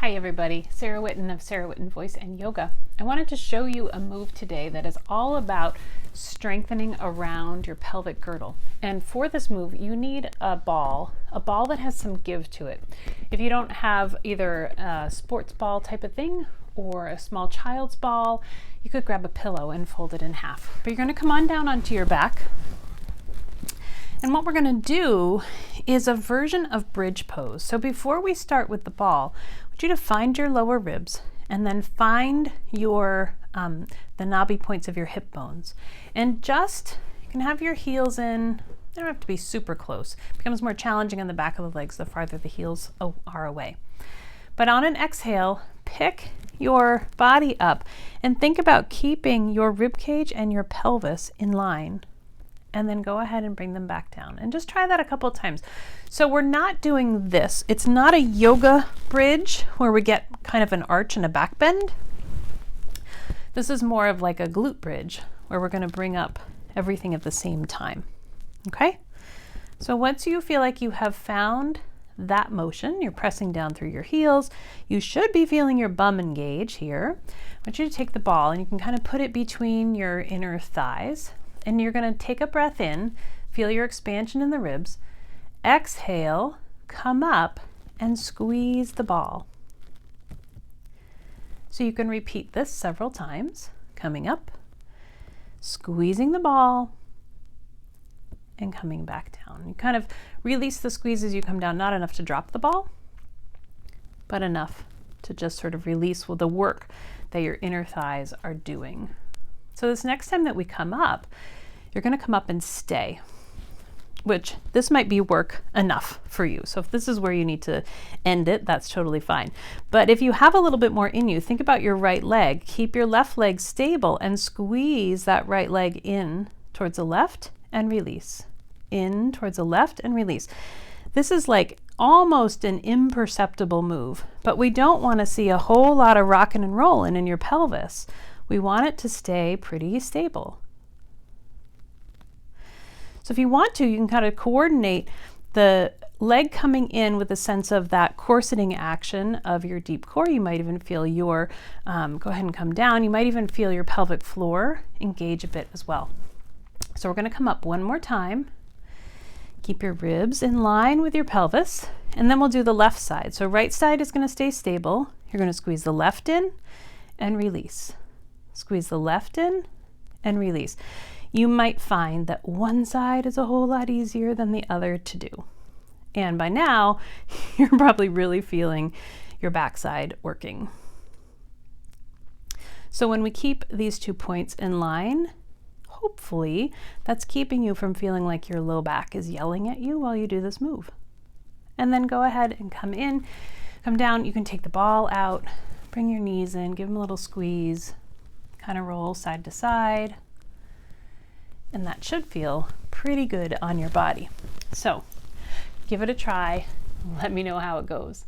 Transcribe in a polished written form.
Hi everybody, Sarah Whitten of Sarah Whitten Voice and Yoga. I wanted to show you a move today that is all about strengthening around your pelvic girdle. And for this move, you need a ball that has some give to it. If you don't have either a sports ball type of thing or a small child's ball, you could grab a pillow and fold it in half. But you're going to come on down onto your back. And what we're going to do is a version of bridge pose. So before we start with the ball, I want you to find your lower ribs and then find your the knobby points of your hip bones. And just, you can have your heels in, they don't have to be super close. It becomes more challenging on the back of the legs the farther the heels are away. But on an exhale, pick your body up and think about keeping your rib cage and your pelvis in line. And then go ahead and bring them back down. And just try that a couple of times. So we're not doing this. It's not a yoga bridge where we get kind of an arch and a back bend. This is more of like a glute bridge where we're going to bring up everything at the same time. Okay? So once you feel like you have found that motion, you're pressing down through your heels, you should be feeling your bum engage here. I want you to take the ball and you can kind of put it between your inner thighs. And you're going to take a breath in, feel your expansion in the ribs, exhale, come up and squeeze the ball. So you can repeat this several times, coming up, squeezing the ball, and coming back down. You kind of release the squeeze as you come down, not enough to drop the ball, but enough to just sort of release the work that your inner thighs are doing. So this next time that we come up, you're going to come up and stay, which this might be work enough for you. So if this is where you need to end it, that's totally fine. But if you have a little bit more in you, think about your right leg. Keep your left leg stable and squeeze that right leg in towards the left and release. In towards the left and release. This is like almost an imperceptible move, but we don't want to see a whole lot of rocking and rolling in your pelvis. We want it to stay pretty stable. So if you want to, you can kind of coordinate the leg coming in with a sense of that corseting action of your deep core. You might even feel your, go ahead and come down. You might even feel your pelvic floor engage a bit as well. So we're going to come up one more time. Keep your ribs in line with your pelvis, and then we'll do the left side. So right side is going to stay stable. You're going to squeeze the left in and release. Squeeze the left in and release. You might find that one side is a whole lot easier than the other to do. And by now, you're probably really feeling your backside working. So when we keep these 2 points in line, hopefully that's keeping you from feeling like your low back is yelling at you while you do this move. And then go ahead and come in, come down. You can take the ball out, bring your knees in, give them a little squeeze. Kind of roll side to side, and that should feel pretty good on your body. So give it a try. Let me know how it goes.